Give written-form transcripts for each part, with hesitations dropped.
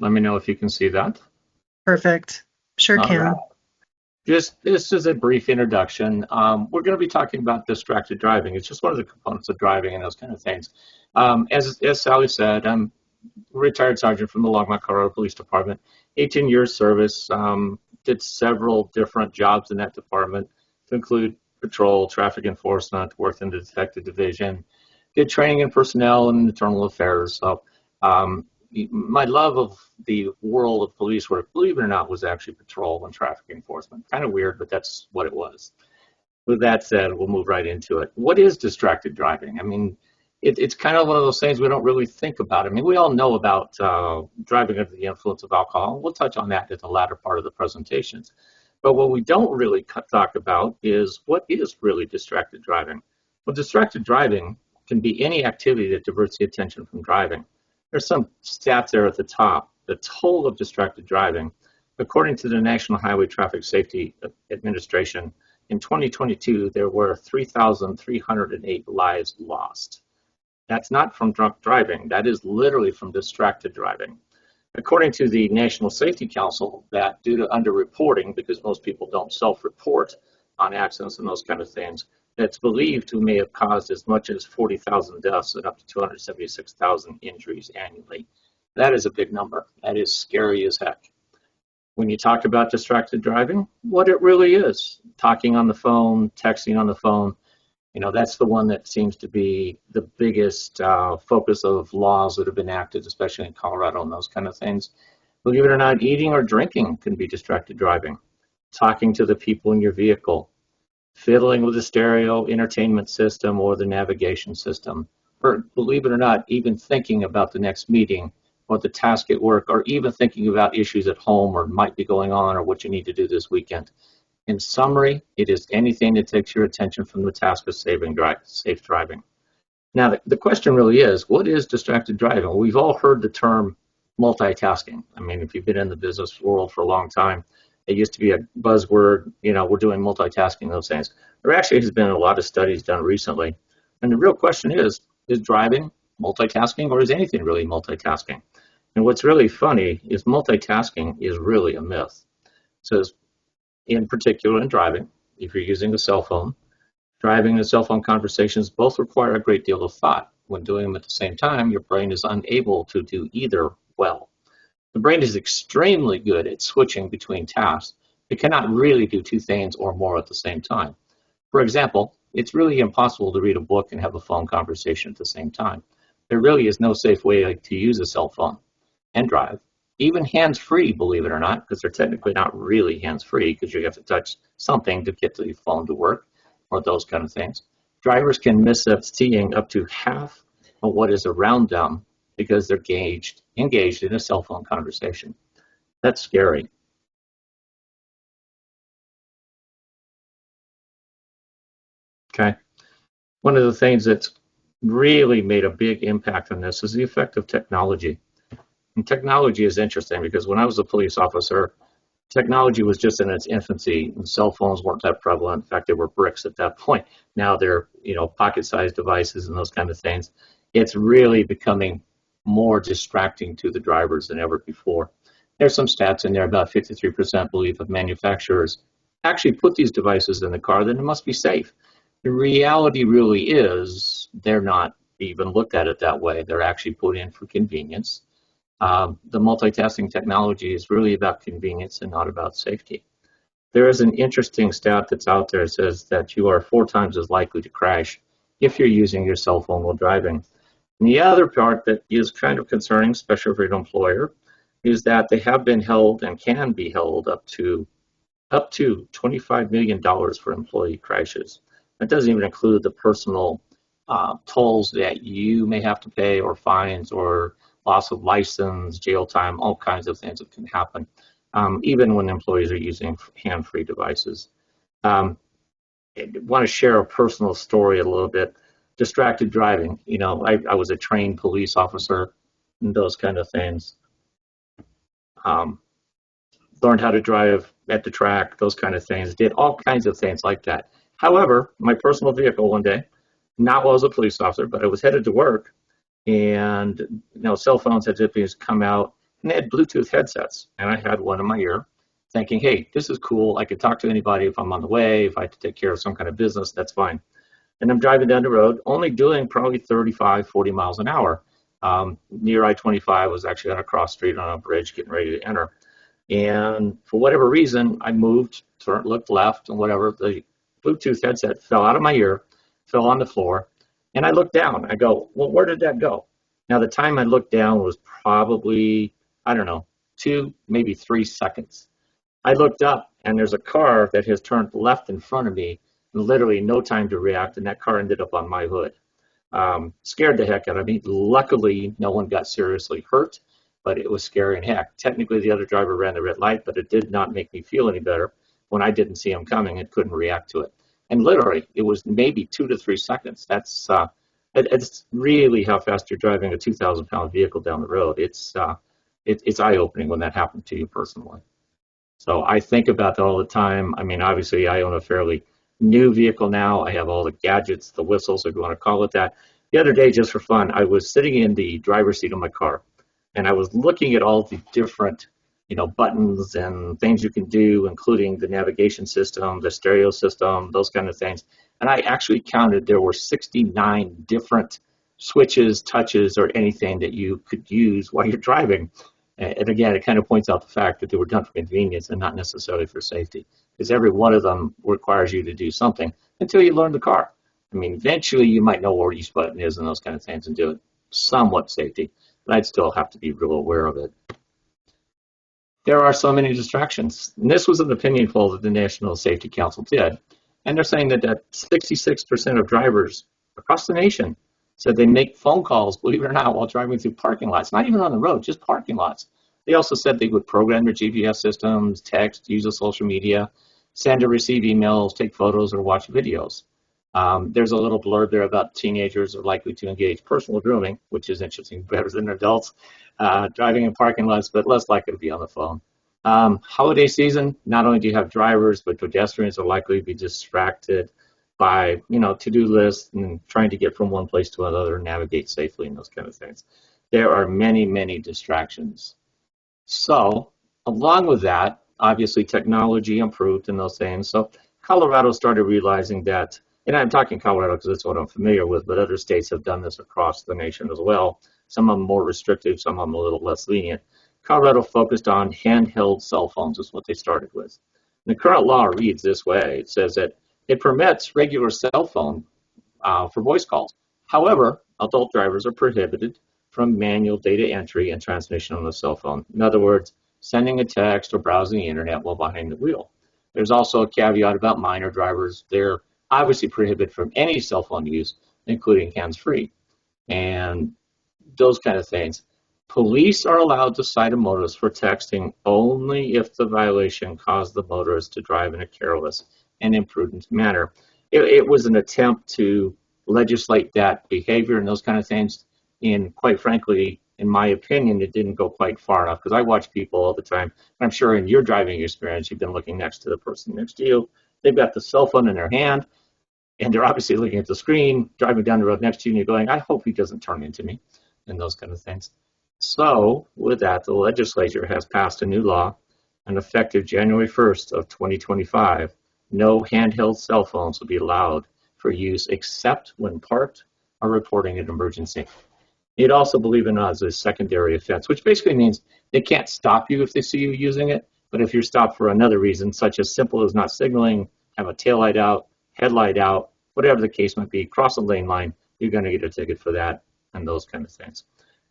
Let me know if you can see that. Perfect. Sure All right. can. Just this is a brief introduction. We're going to be talking about distracted driving. It's just one of the components of driving and those kind of things. As Sally said, I'm a retired sergeant from the Longmont, Colorado Police Department. 18 years service. Did several different jobs in that department, to include patrol, traffic enforcement. Worked in the detective division. Did training in personnel and internal affairs. So um, my love of the world of police work, believe it or not, was actually patrol and traffic enforcement. Kind of weird, but that's what it was. With that said, we'll move right into it. What is distracted driving? I mean, it's kind of one of those things we don't really think about. I mean, we all know about driving under the influence of alcohol. We'll touch on that at the latter part of the presentations. But what we don't really talk about is what is really distracted driving. Well, distracted driving can be any activity that diverts the attention from driving. There's some stats there at the top. The total of distracted driving, according to the National Highway Traffic Safety Administration, in 2022, there were 3,308 lives lost. That's not from drunk driving. That is literally from distracted driving. According to the National Safety Council, that due to underreporting, because most people don't self-report on accidents and those kind of things, it's believed to may have caused as much as 40,000 deaths and up to 276,000 injuries annually. That is a big number. That is scary as heck. When you talk about distracted driving, what it really is, talking on the phone, texting on the phone, that's the one that seems to be the biggest focus of laws that have been enacted, especially in Colorado and those kind of things. Believe it or not, eating or drinking can be distracted driving. Talking to the people in your vehicle, fiddling with the stereo entertainment system or the navigation system, or believe it or not, even thinking about the next meeting or the task at work, or even thinking about issues at home or might be going on or what you need to do this weekend. In summary, it is anything that takes your attention from the task of safe driving. Now, the question really is, what is distracted driving? Well, we've all heard the term multitasking. I mean, if you've been in the business world for a long time, it used to be a buzzword, we're doing multitasking, those things. There actually has been a lot of studies done recently. And the real question is driving multitasking, or is anything really multitasking? And what's really funny is multitasking is really a myth. So in particular in driving, if you're using a cell phone, driving and cell phone conversations both require a great deal of thought. When doing them at the same time, your brain is unable to do either well. The brain is extremely good at switching between tasks. It cannot really do two things or more at the same time. For example, it's really impossible to read a book and have a phone conversation at the same time. There really is no safe way to use a cell phone and drive. Even hands-free, believe it or not, because they're technically not really hands-free because you have to touch something to get the phone to work or those kind of things. Drivers can miss seeing up to half of what is around them because they're engaged in a cell phone conversation. That's scary. Okay. One of the things that's really made a big impact on this is the effect of technology. And technology is interesting because when I was a police officer, technology was just in its infancy and cell phones weren't that prevalent. In fact, they were bricks at that point. Now they're, pocket-sized devices and those kind of things. It's really becoming more distracting to the drivers than ever before. There's some stats in there. About 53% believe of manufacturers actually put these devices in the car, then it must be safe. The reality really is they're not even looked at it that way. They're actually put in for convenience. The multitasking technology is really about convenience and not about safety. There is an interesting stat that's out there that says that you are 4 times as likely to crash if you're using your cell phone while driving. And the other part that is kind of concerning, especially for an employer, is that they have been held and can be held up to $25 million for employee crashes. That doesn't even include the personal tolls that you may have to pay, or fines, or loss of license, jail time, all kinds of things that can happen, even when employees are using hand-free devices. I want to share a personal story a little bit. Distracted driving. I was a trained police officer and those kind of things. Learned how to drive at the track, those kind of things. Did all kinds of things like that. However, my personal vehicle one day, not while I was a police officer, but I was headed to work, and cell phones had just come out, and they had Bluetooth headsets, and I had one in my ear, thinking, hey, this is cool. I can talk to anybody if I'm on the way, if I have to take care of some kind of business, that's fine. And I'm driving down the road, only doing probably 35, 40 miles an hour. Near I-25, was actually on a cross street on a bridge getting ready to enter. And for whatever reason, I moved, looked left, and whatever. The Bluetooth headset fell out of my ear, fell on the floor, and I looked down. I go, well, where did that go? Now, the time I looked down was probably, I don't know, 2, maybe 3 seconds. I looked up, and there's a car that has turned left in front of me, and literally no time to react, and that car ended up on my hood. Scared the heck out of me. Luckily, no one got seriously hurt, but it was scary and heck. Technically, the other driver ran the red light, but it did not make me feel any better when I didn't see him coming and couldn't react to it. And literally, it was maybe 2 to 3 seconds. It's really how fast you're driving a 2,000-pound vehicle down the road. It's eye-opening when that happened to you personally. So I think about that all the time. I mean, obviously, I own a fairly new vehicle now. I have all the gadgets, the whistles, if you want to call it that. The other day, just for fun, I was sitting in the driver's seat of my car, and I was looking at all the different, buttons and things you can do, including the navigation system, the stereo system, those kind of things. And I actually counted there were 69 different switches, touches, or anything that you could use while you're driving. And again, it kind of points out the fact that they were done for convenience and not necessarily for safety, because every one of them requires you to do something until you learn the car. I mean, eventually you might know where each button is and those kind of things and do it somewhat safety, but I'd still have to be real aware of it. There are so many distractions. And this was an opinion poll that the National Safety Council did. And they're saying that 66% of drivers across the nation said they make phone calls, believe it or not, while driving through parking lots, not even on the road, just parking lots. They also said they would program their GPS systems, text, use social media, send or receive emails, take photos, or watch videos. There's a little blurb there about teenagers are likely to engage personal grooming, which is interesting, better than adults, driving in parking lots, but less likely to be on the phone. Holiday season, not only do you have drivers, but pedestrians are likely to be distracted by, to-do lists and trying to get from one place to another and navigate safely and those kind of things. There are many, many distractions. So along with that, obviously technology improved and those things. So Colorado started realizing that, and I'm talking Colorado because that's what I'm familiar with, but other states have done this across the nation as well. Some of them more restrictive, some of them a little less lenient. Colorado focused on handheld cell phones is what they started with. And the current law reads this way. It says that it permits regular cell phone for voice calls. However, adult drivers are prohibited from manual data entry and transmission on the cell phone. In other words, sending a text or browsing the internet while behind the wheel. There's also a caveat about minor drivers. They're obviously prohibited from any cell phone use, including hands-free, and those kind of things. Police are allowed to cite a motorist for texting only if the violation caused the motorist to drive in a careless and imprudent manner. It was an attempt to legislate that behavior and those kind of things. And quite frankly, in my opinion, it didn't go quite far enough because I watch people all the time. I'm sure in your driving experience, you've been looking next to the person next to you. They've got the cell phone in their hand, and they're obviously looking at the screen, driving down the road next to you, and you're going, I hope he doesn't turn into me, and those kind of things. So with that, the legislature has passed a new law, and effective January 1st of 2025, no handheld cell phones will be allowed for use except when parked or reporting an emergency. It also, believe it or not, is a secondary offense, which basically means they can't stop you if they see you using it, but if you're stopped for another reason, such as simple as not signaling, have a taillight out, headlight out, whatever the case might be, cross a lane line, you're going to get a ticket for that and those kind of things.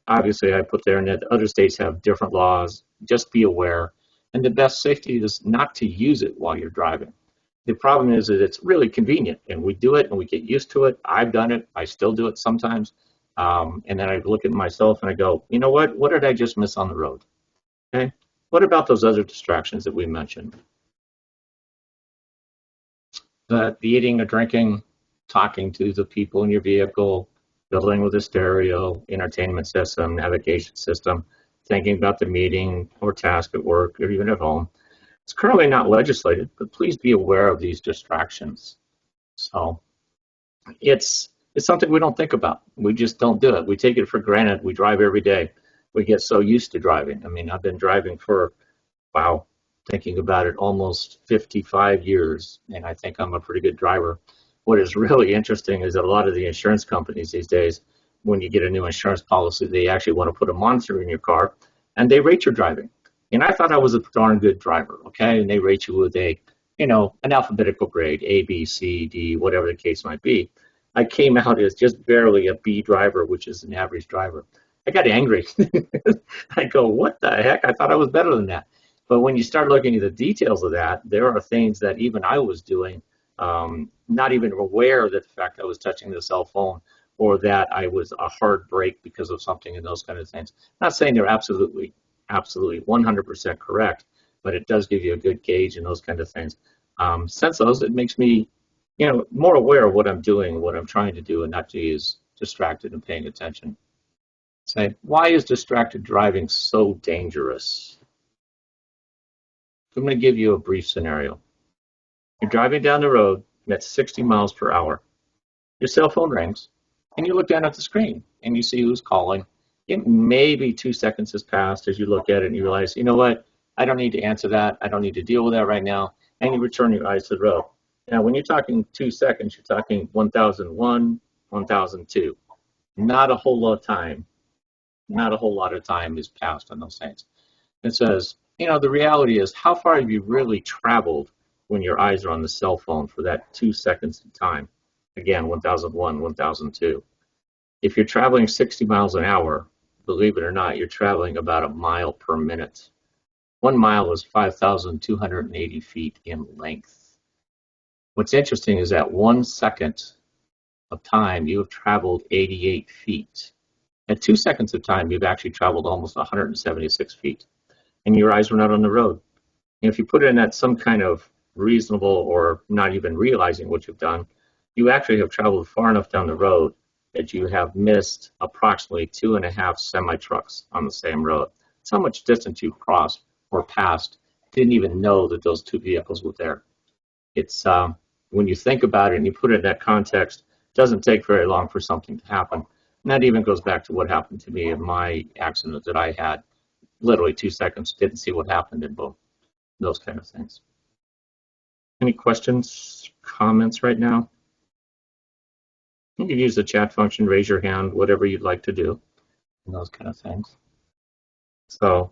Obviously, I put there in that other states have different laws. Just be aware. And the best safety is not to use it while you're driving. The problem is that it's really convenient, and we do it and we get used to it. I've done it. I still do it sometimes. And then I look at myself and I go, you know what? What did I just miss on the road? Okay. What about those other distractions that we mentioned? The eating or drinking, talking to the people in your vehicle, fiddling with the stereo, entertainment system, navigation system, thinking about the meeting or task at work or even at home. It's currently not legislated, but please be aware of these distractions. So it's something we don't think about. We just don't do it. We take it for granted. We drive every day. we get so used to driving. I mean, I've been driving for, wow, thinking about it, almost 55 years, and I think I'm a pretty good driver. What is really interesting is that a lot of the insurance companies these days, when you get a new insurance policy, they actually want to put a monitor in your car and they rate your driving. And I thought I was a darn good driver, okay? And they rate you with an alphabetical grade, A, B, C, D, whatever the case might be. I came out as just barely a B driver, which is an average driver. I got angry. I go, what the heck? I thought I was better than that. But when you start looking at the details of that, there are things that even I was doing, not even aware that the fact I was touching the cell phone or that I was a hard break because of something and those kind of things. Not saying they're absolutely 100% correct, but it does give you a good gauge and those kind of things. Since those, it makes me, more aware of what I'm doing, what I'm trying to do, and not to use distracted and paying attention. Say, why is distracted driving so dangerous? I'm going to give you a brief scenario. You're driving down the road at 60 miles per hour. Your cell phone rings, and you look down at the screen, and you see who's calling. It maybe 2 seconds has passed as you look at it, and you realize, you know what? I don't need to answer that. I don't need to deal with that right now. And you return your eyes to the road. Now, when you're talking 2 seconds, you're talking 1001, 1002. Not a whole lot of time. Not a whole lot of time is passed on those things. It says, the reality is, how far have you really traveled when your eyes are on the cell phone for that 2 seconds of time? Again, 1001, 1002. If you're traveling 60 miles an hour, believe it or not, you're traveling about a mile per minute. 1 mile is 5,280 feet in length. What's interesting is that 1 second of time, you have traveled 88 feet. At 2 seconds of time, you've actually traveled almost 176 feet. And your eyes were not on the road. And if you put it in that some kind of reasonable or not even realizing what you've done, you actually have traveled far enough down the road that you have missed approximately 2.5 semi-trucks on the same road. That's how much distance you've crossed or passed. Didn't even know that those two vehicles were there. It's when you think about it and you put it in that context, it doesn't take very long for something to happen. And that even goes back to what happened to me in my accident that I had. Literally 2 seconds, didn't see what happened in both. Those kind of things. Any questions, comments right now? You can use the chat function, raise your hand, whatever you'd like to do, and those kind of things. So,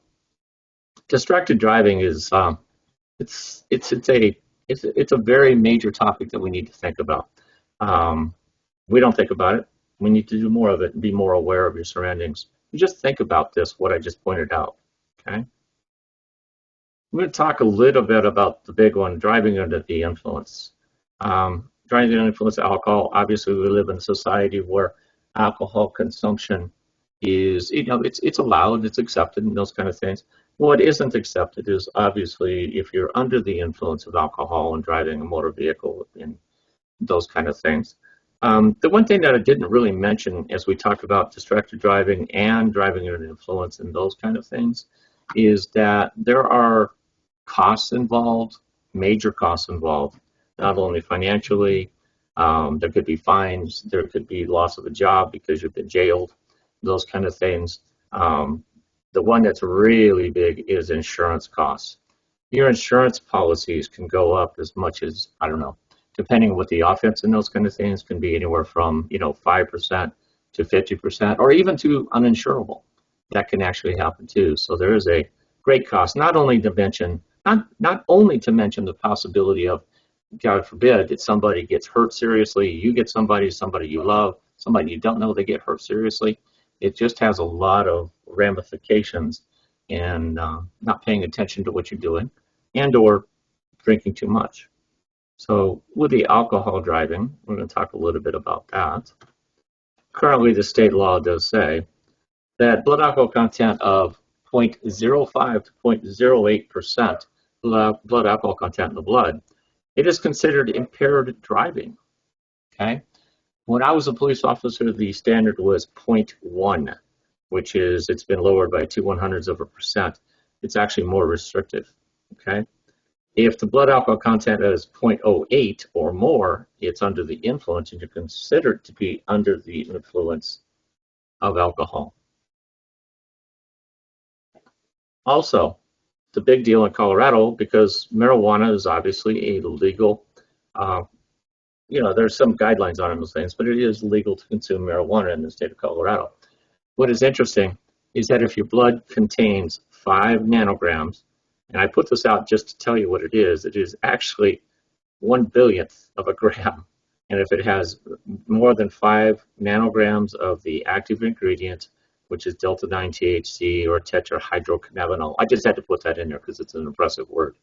distracted driving is it's a very major topic that we need to think about. We don't think about it. We need to do more of it and be more aware of your surroundings. You just think about this, what I just pointed out. Okay. I'm going to talk a little bit about the big one, driving under the influence. Driving under the influence of alcohol. Obviously, we live in a society where alcohol consumption is, it's allowed, it's accepted, and those kind of things. What isn't accepted is obviously if you're under the influence of alcohol and driving a motor vehicle and those kind of things. The one thing that I didn't really mention as we talked about distracted driving and driving under the influence and those kind of things is that there are costs involved, major costs involved, not only financially, there could be fines, there could be loss of a job because you've been jailed, those kind of things. The one that's really big is insurance costs. Your insurance policies can go up as much as, I don't know, depending on what the offense and those kind of things can be anywhere from 5% to 50% or even to uninsurable. That can actually happen too. So there is a great cost, not only to mention the possibility of, God forbid, that somebody gets hurt seriously, you get somebody you love, somebody you don't know, they get hurt seriously. It just has a lot of ramifications and not paying attention to what you're doing and or drinking too much. So with the alcohol driving, we're going to talk a little bit about that. Currently, the state law does say that blood alcohol content of 0.05 to 0.08% blood alcohol content in the blood, it is considered impaired driving. Okay. When I was a police officer, the standard was 0.1, which is, it's been lowered by 0.02%. It's actually more restrictive. Okay. If the blood alcohol content is 0.08 or more, it's under the influence, and you're considered to be under the influence of alcohol. Also, the big deal in Colorado because marijuana is obviously a legal. Uh, there's some guidelines on those things, but it is legal to consume marijuana in the state of Colorado. What is interesting is that if your blood contains 5 nanograms, and I put this out just to tell you what it is actually 1 billionth of a gram. And if it has more than 5 nanograms of the active ingredient, which is delta 9 THC or tetrahydrocannabinol, I just had to put that in there because it's an impressive word.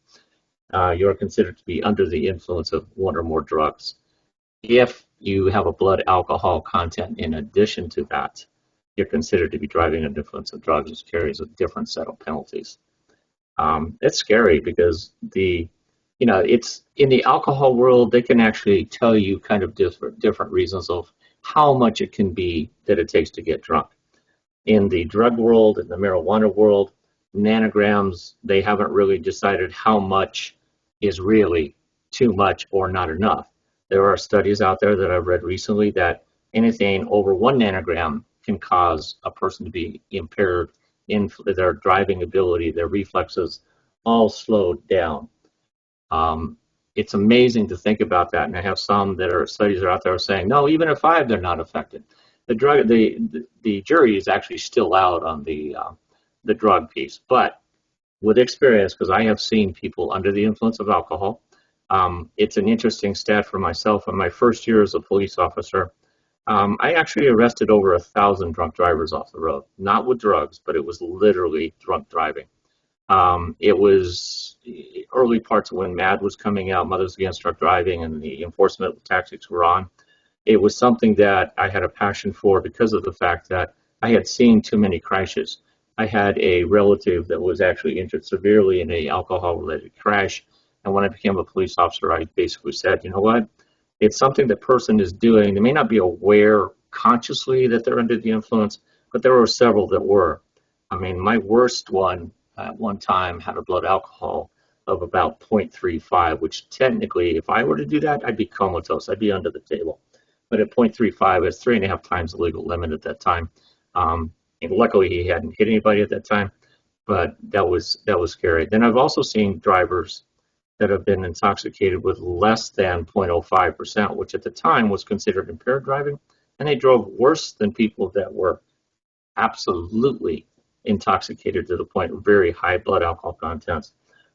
You're considered to be under the influence of one or more drugs. If you have a blood alcohol content in addition to that, you're considered to be driving under the influence of drugs, which carries a different set of penalties. It's scary because it's in the alcohol world, they can actually tell you kind of different reasons of how much it can be that it takes to get drunk. In the drug world, in the marijuana world, nanograms, they haven't really decided how much is really too much or not enough. There are studies out there that I've read recently that anything over 1 nanogram can cause a person to be impaired in their driving ability, their reflexes, all slowed down. It's amazing to think about that, and I have some studies are out there saying no, even at 5, they're not affected. The jury is actually still out on the drug piece, but with experience, because I have seen people under the influence of alcohol, it's an interesting stat for myself. In my first year as a police officer, I actually arrested over 1,000 drunk drivers off the road, not with drugs, but it was literally drunk driving. It was early parts of when MAD was coming out, Mothers Against Drunk Driving, and the enforcement tactics were on. It was something that I had a passion for because of the fact that I had seen too many crashes. I had a relative that was actually injured severely in an alcohol-related crash, and when I became a police officer, I basically said, you know what? It's something that person is doing. They may not be aware consciously that they're under the influence, but there were several that were. I mean, my worst one at one time had a blood alcohol of about 0.35, which technically, if I were to do that, I'd be comatose. I'd be under the table. But at 0.35, it's 3.5 times the legal limit at that time. And luckily, he hadn't hit anybody at that time, but that was scary. Then I've also seen drivers that have been intoxicated with less than 0.05%, which at the time was considered impaired driving, and they drove worse than people that were absolutely intoxicated to the point of very high blood alcohol contents.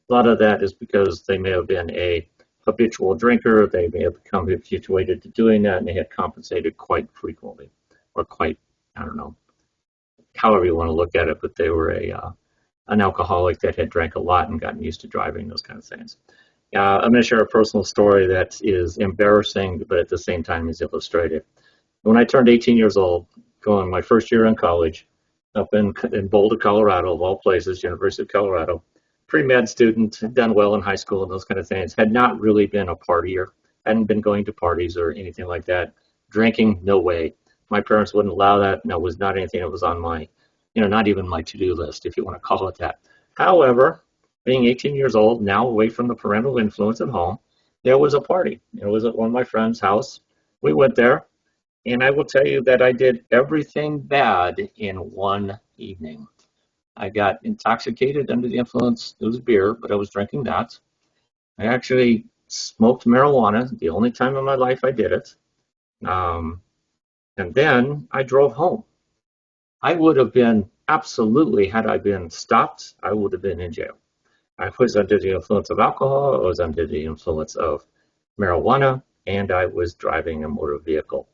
A lot of that is because they may have been a habitual drinker, they may have become habituated to doing that, and they had compensated quite frequently, or quite, I don't know, however you want to look at it, but they were an alcoholic that had drank a lot and gotten used to driving, those kind of things. I'm going to share a personal story that is embarrassing, but at the same time is illustrative. When I turned 18 years old, going my first year in college, up in Boulder, Colorado, of all places, University of Colorado, pre-med student, had done well in high school and those kind of things, had not really been a partier, hadn't been going to parties or anything like that. Drinking, no way. My parents wouldn't allow that. No, it was not anything that was on my, not even my to-do list, if you want to call it that. However, being 18 years old, now away from the parental influence at home, there was a party. It was at one of my friend's house. We went there, and I will tell you that I did everything bad in one evening. I got intoxicated under the influence. It was beer, but I was drinking that. I actually smoked marijuana, the only time in my life I did it. And then I drove home. I would have been absolutely, had I been stopped, I would have been in jail. I was under the influence of alcohol, I was under the influence of marijuana, and I was driving a motor vehicle.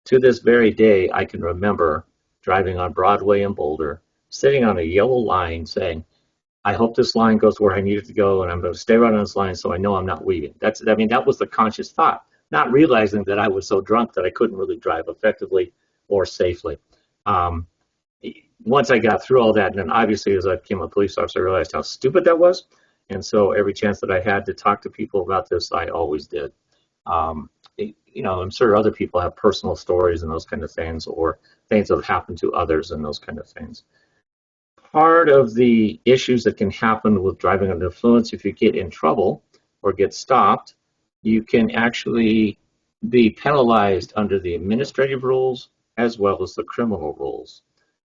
To this very day, I can remember driving on Broadway in Boulder, sitting on a yellow line saying, I hope this line goes where I need it to go, and I'm going to stay right on this line so I know I'm not weaving. That was the conscious thought, not realizing that I was so drunk that I couldn't really drive effectively or safely. Once I got through all that, and then obviously as I became a police officer, I realized how stupid that was. And so every chance that I had to talk to people about this, I always did. I'm sure other people have personal stories and those kind of things, or things that have happened to others and those kind of things. Part of the issues that can happen with driving under influence, if you get in trouble or get stopped, you can actually be penalized under the administrative rules as well as the criminal rules.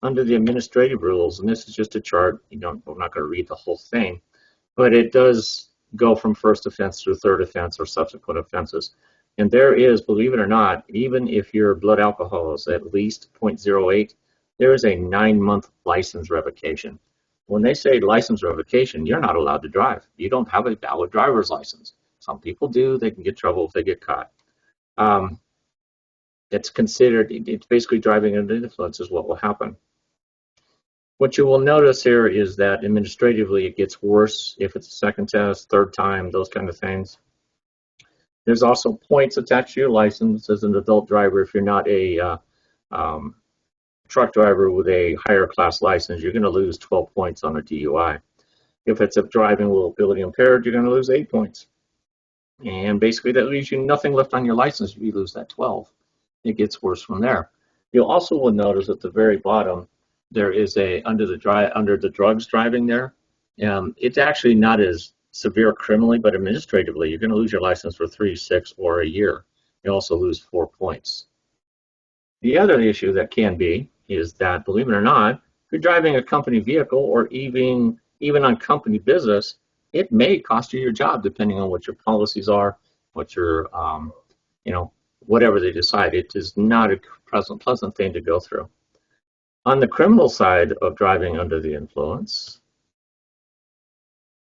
under the administrative rules, and this is just a chart, we're not going to read the whole thing, but it does go from first offense through third offense or subsequent offenses. And there is, believe it or not, even if your blood alcohol is at least 0.08, there is a 9-month license revocation. When they say license revocation, you're not allowed to drive. You don't have a valid driver's license. Some people do. They can get trouble if they get caught. It's basically driving under the influence is what will happen. What you will notice here is that administratively it gets worse if it's a second test, third time, those kind of things. There's also points attached to your license as an adult driver. If you're not a truck driver with a higher class license, you're going to lose 12 points on a DUI. If it's a driving with ability impaired, you're going to lose 8 points. And basically that leaves you nothing left on your license if you lose that 12. It gets worse from there. You'll also will notice at the very bottom, there is under the drugs driving there. It's actually not as severe criminally, but administratively, you're going to lose your license for 3, 6, or a year. You also lose 4 points. The other issue that can be is that, believe it or not, if you're driving a company vehicle or even on company business, it may cost you your job depending on what your policies are, what your, whatever they decide. It is not a pleasant thing to go through. On the criminal side of driving under the influence,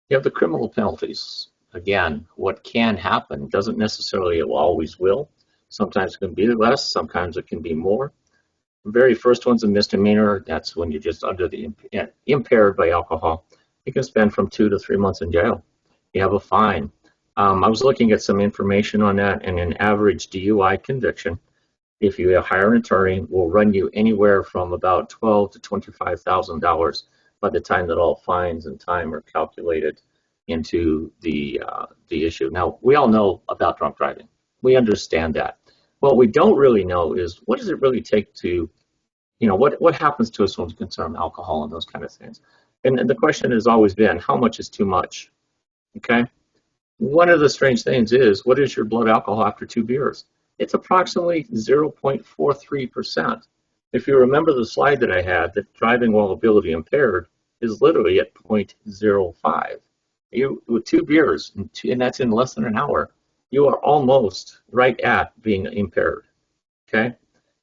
you have the criminal penalties. Again, what can happen doesn't necessarily always will. Sometimes it can be less, sometimes it can be more. The very first one's a misdemeanor. That's when you're just under the impaired by alcohol. You can spend from 2 to 3 months in jail. You have a fine. I was looking at some information on that, and an average DUI conviction, if you hire an attorney, will run you anywhere from about $12,000 to $25,000 by the time that all fines and time are calculated into the issue. Now, we all know about drunk driving. We understand that. What we don't really know is what does it really take to, what happens to us when we consume alcohol and those kind of things. And the question has always been, how much is too much? Okay. One of the strange things is, what is your blood alcohol after 2 beers? It's approximately 0.43%. If you remember the slide that I had, that driving while ability impaired is literally at 0.05. With 2 beers, and that's in less than an hour, you are almost right at being impaired. Okay?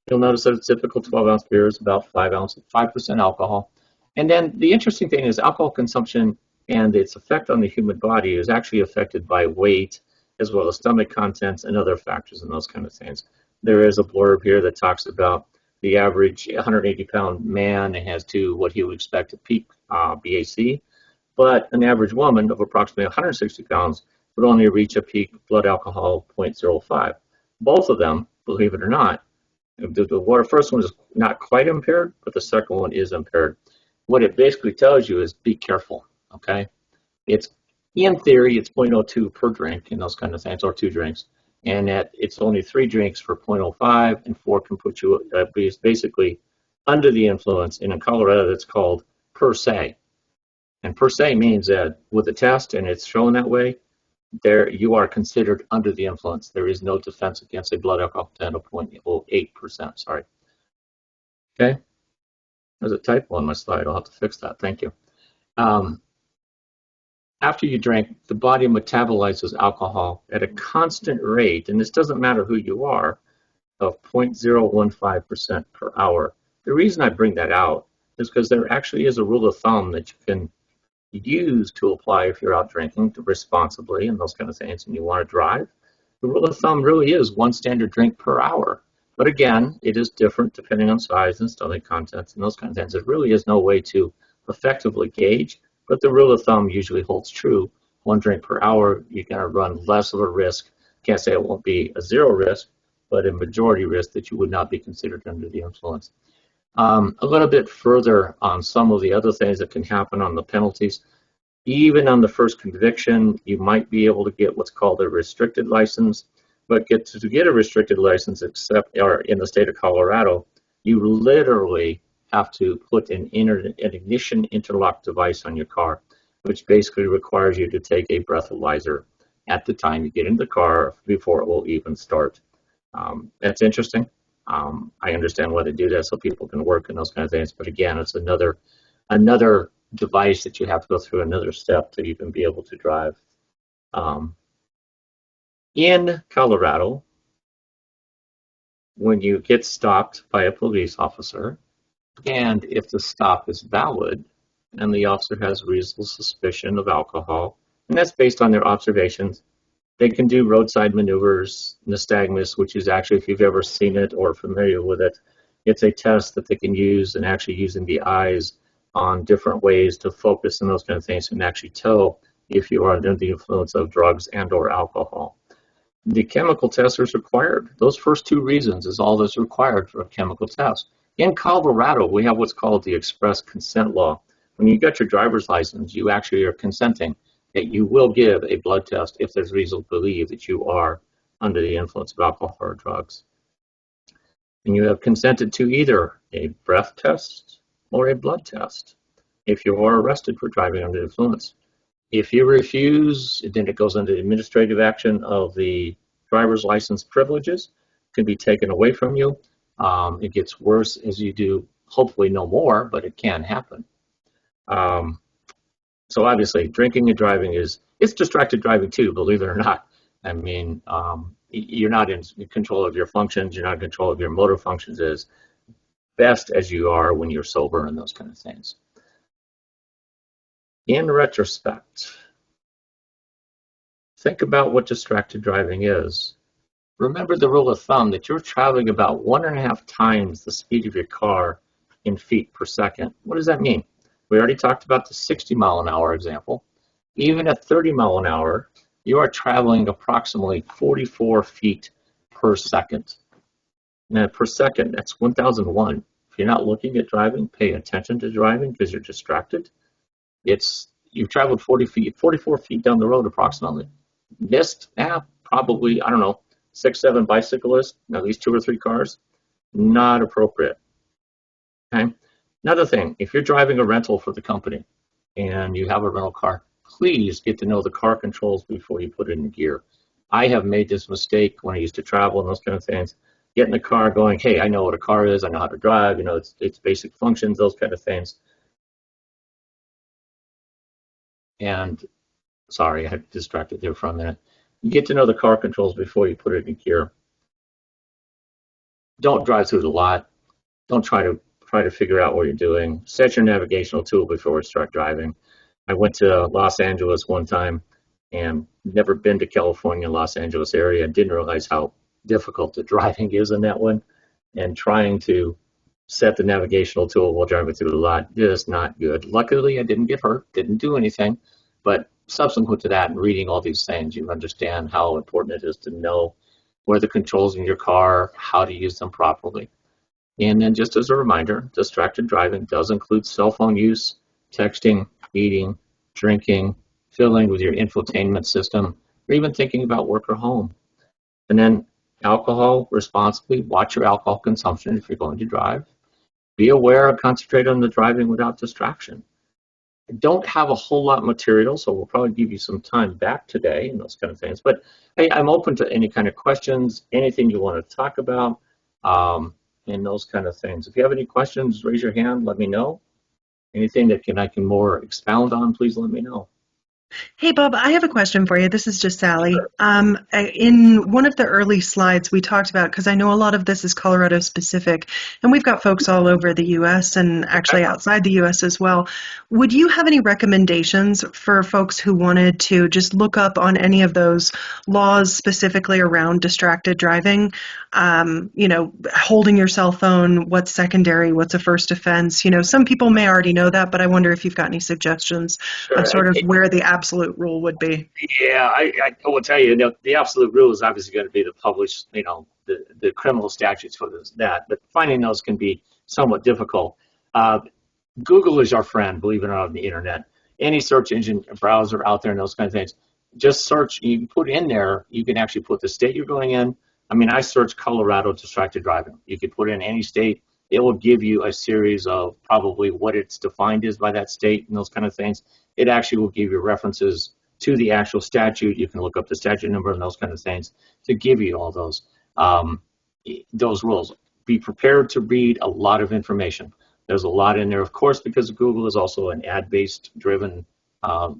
You'll notice that a typical 12-ounce beer is about 5% alcohol. And then the interesting thing is alcohol consumption and its effect on the human body is actually affected by weight, as well as stomach contents and other factors and those kind of things. There is a blurb here that talks about the average 180-pound man has to what he would expect to peak BAC, but an average woman of approximately 160 pounds would only reach a peak blood alcohol of 0.05. Both of them, believe it or not, the first one is not quite impaired, but the second one is impaired. What it basically tells you is be careful, okay? It's in theory, it's 0.02 per drink and those kind of things, or 2 drinks. And it's only 3 drinks for 0.05, and 4 can put you basically under the influence. And in Colorado, that's called per se. And per se means that with a test, and it's shown that way, there you are considered under the influence. There is no defense against a blood alcohol content of 0.08%. Sorry. Okay. There's a typo on my slide. I'll have to fix that. Thank you. After you drink, the body metabolizes alcohol at a constant rate, and this doesn't matter who you are, of 0.015% per hour. The reason I bring that out is because there actually is a rule of thumb that you can use to apply if you're out drinking responsibly and those kind of things and you want to drive. The rule of thumb really is 1 standard drink per hour. But again, it is different depending on size and stomach contents and those kind of things. There really is no way to effectively gauge, but the rule of thumb usually holds true. 1 drink per hour, you're going to run less of a risk. Can't say it won't be a 0 risk, but a majority risk that you would not be considered under the influence. A little bit further on some of the other things that can happen on the penalties. Even on the first conviction, you might be able to get what's called a restricted license. But to get a restricted license, or in the state of Colorado, you literally have to put an ignition interlock device on your car, which basically requires you to take a breathalyzer at the time you get into the car before it will even start. That's interesting. I understand why they do that, so people can work and those kind of things. But again, it's another device that you have to go through, another step to even be able to drive. Um, in Colorado, when you get stopped by a police officer, and if the stop is valid and the officer has reasonable suspicion of alcohol, and that's based on their observations, they can do roadside maneuvers, nystagmus, which is actually, if you've ever seen it or familiar with it, it's a test that they can use and actually using the eyes on different ways to focus and those kind of things and actually tell if you are under the influence of drugs and or alcohol. The chemical test is required. Those first two reasons is all that's required for a chemical test. In Colorado, we have what's called the express consent law. When you get your driver's license, you actually are consenting that you will give a blood test if there's reason to believe that you are under the influence of alcohol or drugs. And you have consented to either a breath test or a blood test if you are arrested for driving under the influence. If you refuse, then it goes into administrative action of the driver's license privileges, can be taken away from you. It gets worse as you do, hopefully no more, but it can happen. So obviously, drinking and driving it's distracted driving too, believe it or not. I mean, you're not in control of your functions, you're not in control of your motor functions as best as you are when you're sober and those kind of things. In retrospect, think about what distracted driving is. Remember the rule of thumb that you're traveling about 1.5 times the speed of your car in feet per second. What does that mean? We already talked about the 60 mile an hour example. Even at 30 mile an hour, you are traveling approximately 44 feet per second. Now, per second, that's 1001. If you're not looking at driving, pay attention to driving because you're distracted. You've traveled 44 feet down the road approximately. Missed, probably, I don't know, 6, 7 bicyclists, at least 2 or 3 cars. Not appropriate. Okay. Another thing, if you're driving a rental for the company and you have a rental car, please get to know the car controls before you put it in gear. I have made this mistake when I used to travel and those kind of things. Get in the car going, hey, I know what a car is, I know how to drive, its basic functions, those kind of things. And sorry, I had distracted there for a minute. You get to know the car controls before you put it in gear. Don't drive through the lot. Don't try to figure out what you're doing. Set your navigational tool before you start driving. I went to Los Angeles one time and never been to California, Los Angeles area. Didn't realize how difficult the driving is in that one. And trying to set the navigational tool while driving through the lot is not good. Luckily, I didn't get hurt, didn't do anything. But subsequent to that and reading all these things, you understand how important it is to know where the controls in your car, how to use them properly. And then just as a reminder, distracted driving does include cell phone use, texting, eating, drinking, fiddling with your infotainment system, or even thinking about work or home. And then alcohol responsibly, watch your alcohol consumption if you're going to drive. Be aware and concentrate on the driving without distraction. I don't have a whole lot of material, so we'll probably give you some time back today and those kind of things. But hey, I'm open to any kind of questions, anything you want to talk about, and those kind of things. If you have any questions, raise your hand, let me know. Anything that I can more expound on, please let me know. Hey, Bob, I have a question for you. This is just Sally. In one of the early slides, we talked about, because I know a lot of this is Colorado specific, and we've got folks all over the U.S. and actually outside the U.S. as well. Would you have any recommendations for folks who wanted to just look up on any of those laws specifically around distracted driving? Holding your cell phone, what's secondary, what's a first offense? Some people may already know that, but I wonder if you've got any suggestions of sort of where the absolute rule would be. Yeah, I will tell you, the absolute rule is obviously going to be the published, the criminal statutes for that. But finding those can be somewhat difficult. Google is our friend, believe it or not, on the internet. Any search engine browser out there and those kind of things, just search. You can put in there. You can actually put the state you're going in. I mean, I searched Colorado distracted driving. You could put in any state. It will give you a series of probably what it's defined as by that state and those kind of things. It actually will give you references to the actual statute. You can look up the statute number and those kind of things to give you all those rules. be prepared to read a lot of information. There's a lot in there, of course, because Google is also an ad-based driven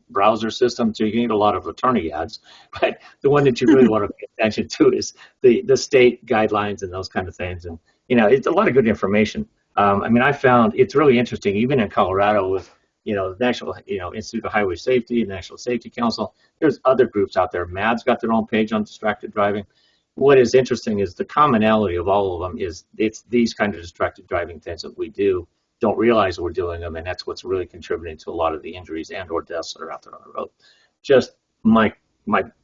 browser system, so you can get a lot of attorney ads. But the one that you really want to pay attention to is the state guidelines and those kind of things. And it's a lot of good information. I mean, I found it's really interesting, even in Colorado, with the National Institute of Highway Safety and National Safety Council. There's other groups out there. MAD's got their own page on distracted driving. What is interesting is the commonality of all of them is it's these kind of distracted driving things that we don't realize we're doing them, and that's what's really contributing to a lot of the injuries and or deaths that are out there on the road. Just my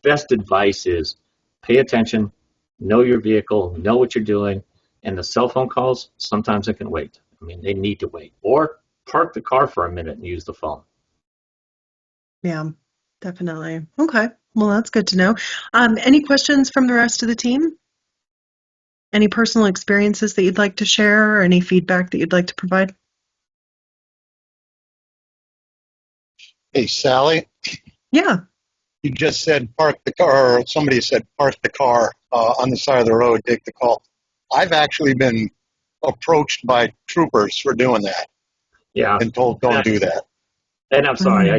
best advice is pay attention, know your vehicle, know what you're doing, and the cell phone calls, sometimes it can wait. I mean, they need to wait. Or park the car for a minute and use the phone. Yeah, definitely. Okay. Well, that's good to know. Any questions from the rest of the team? Any personal experiences that you'd like to share, or any feedback that you'd like to provide? Hey, Sally, Yeah. you just said park the car, or somebody said park the car on the side of the road, take the call. I've actually been approached by troopers for doing that Yeah. and told don't do that. And I'm sorry,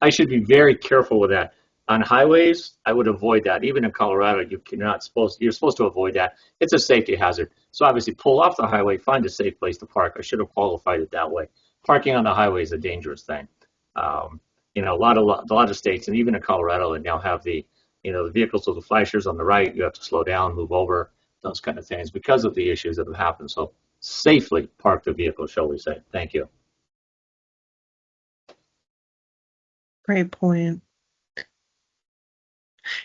I should be very careful with that. On highways, I would avoid that. Even in Colorado, you're supposed to avoid that. It's a safety hazard. So obviously pull off the highway, find a safe place to park. I should have qualified it that way. Parking on the highway is a dangerous thing. A lot of states, and even in Colorado, they now have the vehicles with the flashers on the right. You have to slow down, move over, those kind of things because of the issues that have happened. So safely park the vehicle, shall we say. Thank you. Great point.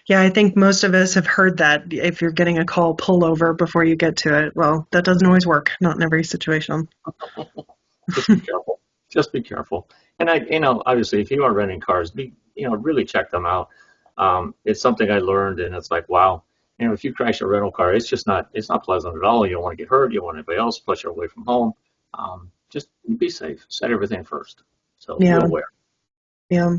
Yeah, I think most of us have heard that if you're getting a call, pull over before you get to it. Well, that doesn't always work, not in every situation. Just be careful. Just be careful. And obviously, if you are renting cars, really check them out. It's something I learned, and it's like, wow, if you crash a rental car, it's not pleasant at all. You don't want to get hurt. You don't want anybody else. Plus, you're away from home. Just be safe. Set everything first. So be aware. Yeah.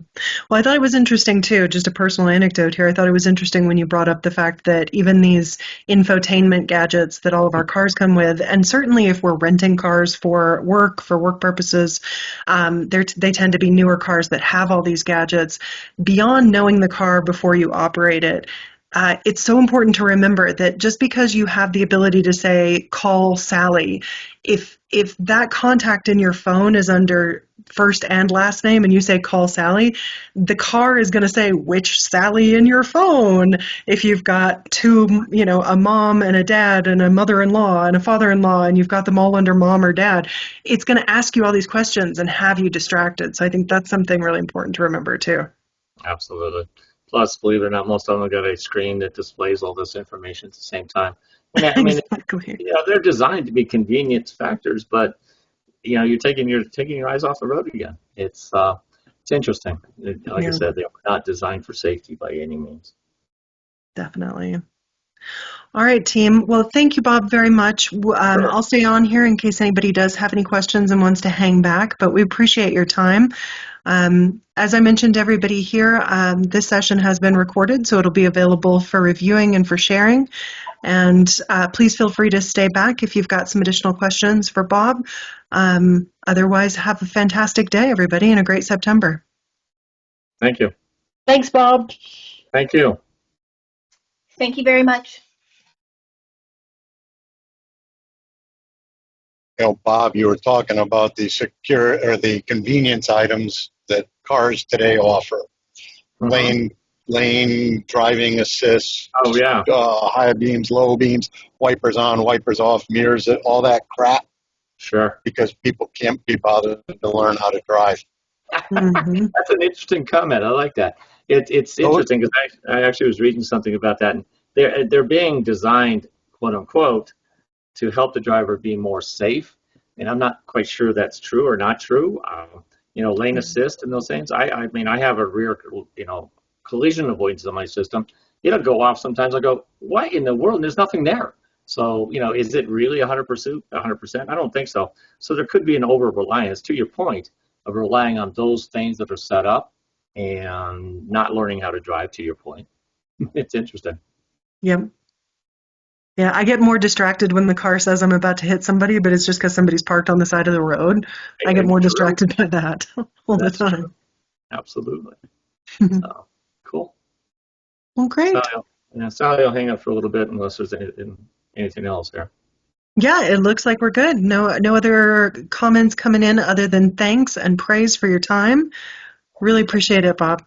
Well, I thought it was interesting too, just a personal anecdote here. I thought it was interesting when you brought up the fact that even these infotainment gadgets that all of our cars come with, and certainly if we're renting cars for work purposes, they tend to be newer cars that have all these gadgets. Beyond knowing the car before you operate it, it's so important to remember that just because you have the ability to say, call Sally, if that contact in your phone is under first and last name and you say call Sally, the car is going to say which Sally in your phone. If you've got two, a mom and a dad and a mother-in-law and a father-in-law, and you've got them all under mom or dad, it's going to ask you all these questions and have you distracted. So I think that's something really important to remember too. Absolutely. Plus, believe it or not, most of them have got a screen that displays all this information at the same time. Exactly. They're designed to be convenience factors, but you're taking your eyes off the road again. It's interesting. Like I said, they are not designed for safety by any means. Definitely. All right, team. Well, thank you, Bob, very much. Sure. I'll stay on here in case anybody does have any questions and wants to hang back, but we appreciate your time. As I mentioned to everybody here, this session has been recorded, so it'll be available for reviewing and for sharing. And please feel free to stay back if you've got some additional questions for Bob. Otherwise, have a fantastic day, everybody, and a great September. Thank you. Thanks, Bob. Thank you. Thank you very much. Bob, you were talking about the the convenience items that cars today offer. Lane driving assist. Oh, yeah. High beams, low beams, wipers on, wipers off, mirrors, all that crap. Sure. Because people can't be bothered to learn how to drive. Mm-hmm. That's an interesting comment. I like that. It's interesting because I actually was reading something about that, and they're being designed, quote unquote, to help the driver be more safe. And I'm not quite sure that's true or not true. Lane assist and those things. I mean, I have a rear, collision avoidance on my system. It'll go off sometimes. I go, what in the world? There's nothing there. So, is it really 100%? 100%? I don't think so. So there could be an over-reliance, to your point, of relying on those things that are set up and not learning how to drive, to your point. It's interesting. Yep. Yeah, I get more distracted when the car says I'm about to hit somebody, but it's just because somebody's parked on the side of the road. I get more True. distracted by that all the That's true. time. Absolutely. Cool. Well, great. Sally will hang up for a little bit unless there's anything else there. Yeah, it looks like we're good. No other comments coming in other than thanks and praise for your time. Really appreciate it, Bob.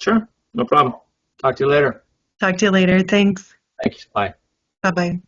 Sure. No problem. Talk to you later. Talk to you later. Thanks. Thanks. Bye. Bye-bye.